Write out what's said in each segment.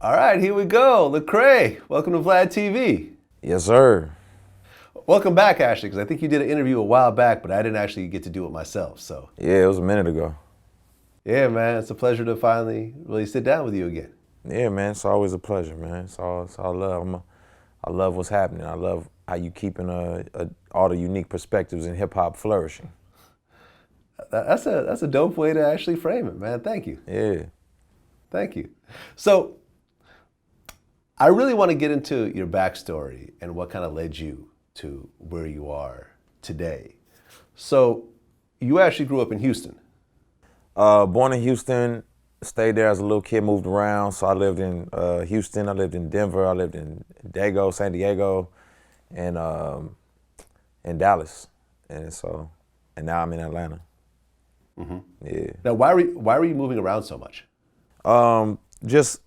All right, here we go. Lecrae, welcome to Vlad TV. Yes, sir. Welcome back, Ashley, because I think you did an interview a while back, but I didn't actually get to do it myself. So, Yeah, it was a minute ago. yeah, man, it's a pleasure to finally really sit down with you again. Yeah, man, it's always a pleasure, man. It's all love. I love what's happening. I love how you keeping all the unique perspectives in hip hop flourishing. That's a dope way to actually frame it, man. Thank you. Yeah. Thank you. So, I really want to get into your backstory and what kind of led you to where you are today. So, you actually grew up in Houston. Born in Houston, stayed there as a little kid, moved around. So I lived in Houston, I lived in Denver, I lived in Dago, San Diego, and in Dallas. And now I'm in Atlanta. Mm-hmm. Yeah. Now, why were you moving around so much? Just,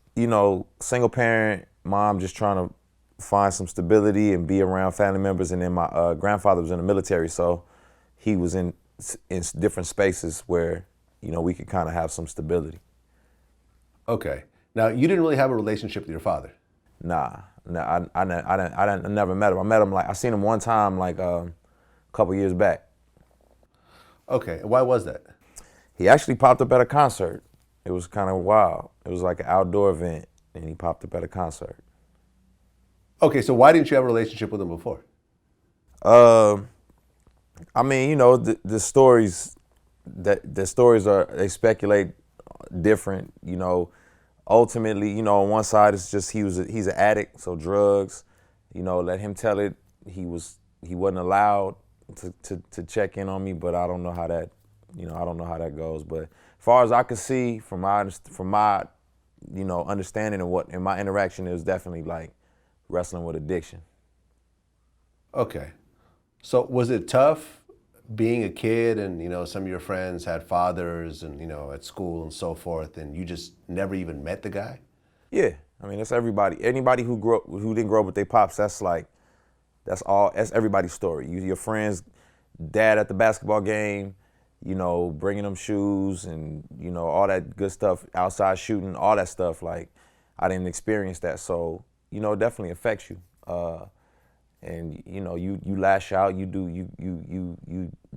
single parent, mom just trying to find some stability and be around family members. And then my grandfather was in the military, so he was in different spaces where, we could kind of have some stability. Okay. Now, you didn't really have a relationship with your father. Nah, I never met him. I met him I seen him one time a couple years back. Okay. And why was that? He actually popped up at a concert. It was kind of wild. It was like an outdoor event, and he popped up at a concert. Okay, so why didn't you have a relationship with him before? The stories they speculate different. Ultimately, on one side it's just he's an addict, so drugs. Let him tell it. He wasn't allowed to check in on me, but I don't know how that goes. But as far as I could see from my understanding of what in my interaction, it was definitely like wrestling with addiction. Okay. So was it tough being a kid and, some of your friends had fathers and, at school and so forth, and you just never even met the guy? Yeah. That's everybody. Anybody who didn't grow up with their pops, that's everybody's story. Your friends, dad at the basketball game, bringing them shoes and, all that good stuff, outside shooting, all that stuff. I didn't experience that. So, it definitely affects you. And you lash out, you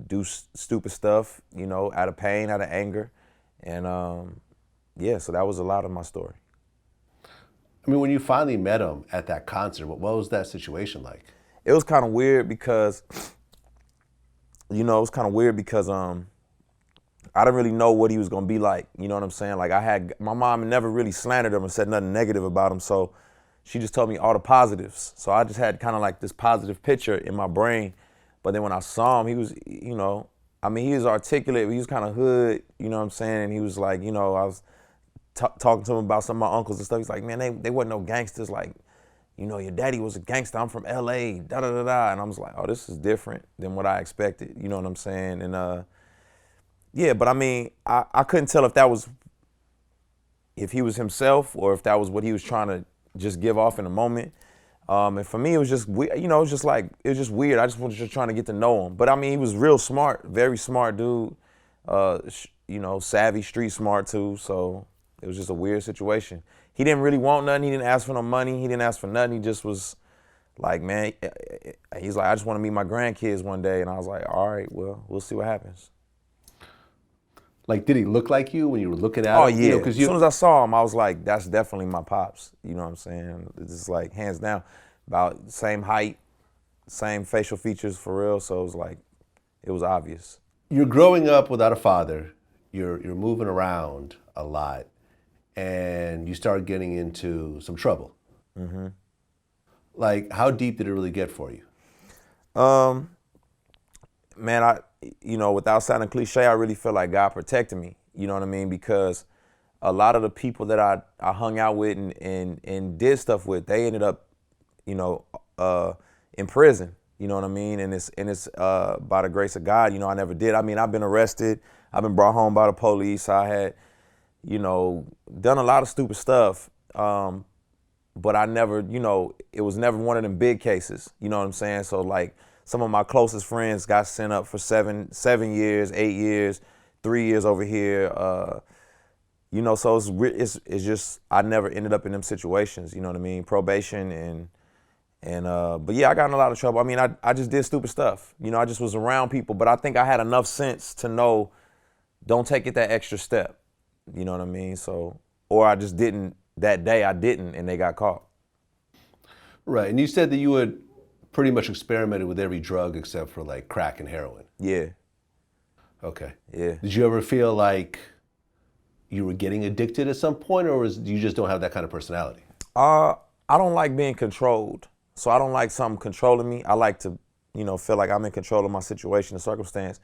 do stupid stuff, out of pain, out of anger. And so that was a lot of my story. When you finally met him at that concert, what was that situation like? It was kind of weird because, I didn't really know what he was gonna be like. You know what I'm saying? My mom never really slandered him or said nothing negative about him, so she just told me all the positives. So I just had kind of this positive picture in my brain. But then when I saw him, he was, he was articulate, but he was kind of hood, you know what I'm saying? And he was I was talking to him about some of my uncles and stuff. He's like, man, they wasn't no gangsters. Your daddy was a gangster. I'm from LA, da da da da. And I was like, oh, this is different than what I expected. You know what I'm saying? And yeah, but I couldn't tell if he was himself or if that was what he was trying to just give off in a moment. And for me, it was just weird. It was just weird. I just was just trying to get to know him. But he was real smart, very smart dude. Savvy, street smart too. So it was just a weird situation. He didn't really want nothing. He didn't ask for no money. He didn't ask for nothing. He just was man, he's like, I just want to meet my grandkids one day. And I was like, all right, well, we'll see what happens. Did he look like you when you were looking at him? Oh, yeah. As soon as I saw him, I was like, that's definitely my pops. You know what I'm saying? It's just hands down, about same height, same facial features for real. So it was obvious. You're growing up without a father. You're moving around a lot, and you start getting into some trouble. Mm-hmm. How deep did it really get for you? Man, without sounding cliche, I really feel like God protected me. You know what I mean? Because a lot of the people that I hung out with and did stuff with, they ended up, in prison. You know what I mean? And it's by the grace of God, I never did. I've been arrested. I've been brought home by the police. I had, done a lot of stupid stuff. But I never, it was never one of them big cases. You know what I'm saying? So some of my closest friends got sent up for 7 years, 8 years, 3 years over here. You know, so it's just I never ended up in them situations. You know what I mean? Probation and but yeah, I got in a lot of trouble. I mean, I just did stupid stuff. You know, I just was around people, but I think I had enough sense to know don't take it that extra step. You know what I mean? So, or I just didn't that day. I didn't, and they got caught. Right. And you said that you had pretty much experimented with every drug except for like crack and heroin. Yeah, Okay. yeah. Did you ever feel like you were getting addicted at some point, or you just don't have that kind of personality? I don't like being controlled. So I don't like something controlling me. I like to, you know, feel like I'm in control of my situation and circumstance.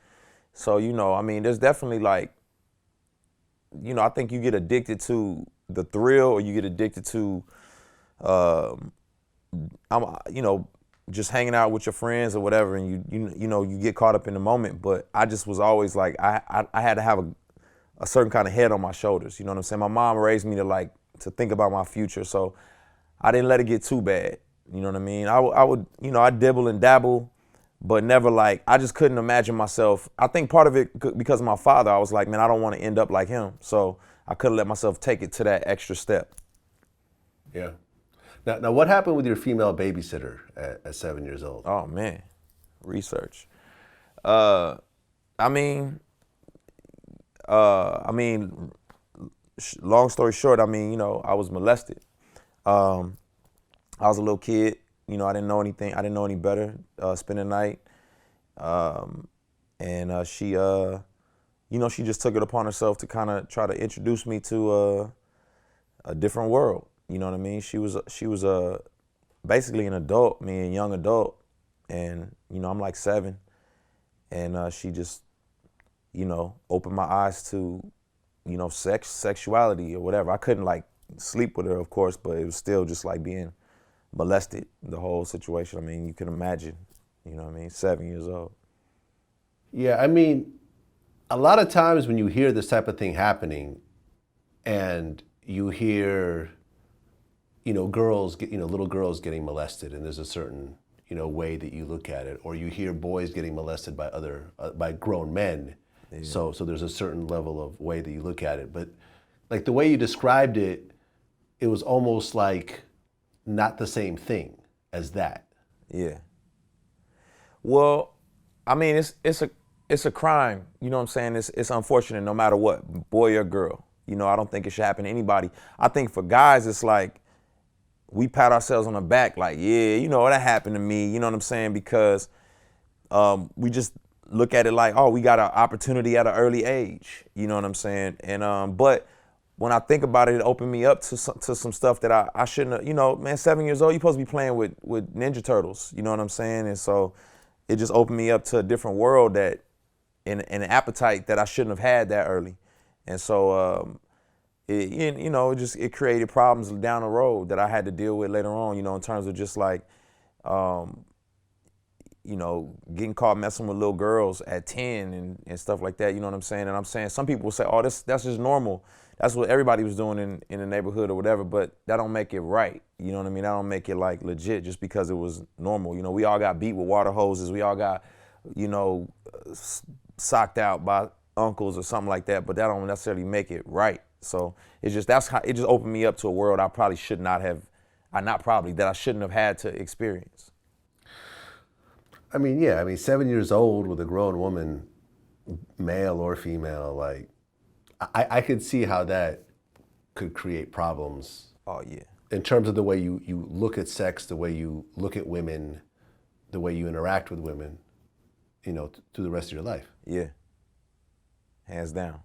So, you know, I mean, there's definitely like, you know, I think you get addicted to the thrill, or you get addicted to, you know, just hanging out with your friends or whatever, and you know, you get caught up in the moment. But I just was always like, I had to have a certain kind of head on my shoulders. You know what I'm saying? My mom raised me to think about my future, so I didn't let it get too bad. You know what I mean? I would, you know, I dibble and dabble, but never like, I just couldn't imagine myself. I think part of it because of my father, I was like, man, I don't want to end up like him. So I couldn't let myself take it to that extra step. Yeah. Now, what happened with your female babysitter at 7 years old? Oh man, research. I mean, long story short, I mean, you know, I was molested. I was a little kid, you know, I didn't know anything. I didn't know any better. Spend the night, and she, you know, she just took it upon herself to kind of try to introduce me to a different world. You know what I mean? She was basically an adult, me, a young adult, and you know, I'm like 7, and she just, you know, opened my eyes to, you know, sexuality or whatever. I couldn't like sleep with her, of course, but it was still just like being molested, the whole situation. I mean, you can imagine, you know what I mean, 7 years old. Yeah, I mean, a lot of times when you hear this type of thing happening, and you hear, you know, little girls getting molested, and there's a certain, you know, way that you look at it, or you hear boys getting molested by by grown men. Yeah. So there's a certain level of way that you look at it, but like the way you described it, it was almost like not the same thing as that. Yeah. Well, I mean, it's a crime. You know what I'm saying? It's unfortunate no matter what, boy or girl. You know, I don't think it should happen to anybody. I think for guys, it's like we pat ourselves on the back, like, yeah, you know, that happened to me. You know what I'm saying? Because we just look at it like, oh, we got an opportunity at an early age. You know what I'm saying? And but when I think about it, it opened me up to some stuff that I shouldn't have. You know, man, 7 years old, you're supposed to be playing with Ninja Turtles. You know what I'm saying? And so it just opened me up to a different world that, and an appetite that I shouldn't have had that early. And so, you know, it created problems down the road that I had to deal with later on, you know, in terms of just like, you know, getting caught messing with little girls at 10 and stuff like that, you know what I'm saying? And I'm saying, some people will say, oh, that's just normal. That's what everybody was doing in the neighborhood or whatever, but that don't make it right. You know what I mean? That don't make it like legit just because it was normal. You know, we all got beat with water hoses. We all got, you know, socked out by uncles or something like that, but that don't necessarily make it right. So it's just, it just opened me up to a world I probably should not have, that I shouldn't have had to experience. I mean, yeah, 7 years old with a grown woman, male or female, like, I could see how that could create problems. Oh, yeah. In terms of the way you look at sex, the way you look at women, the way you interact with women, you know, through the rest of your life. Yeah. Hands down.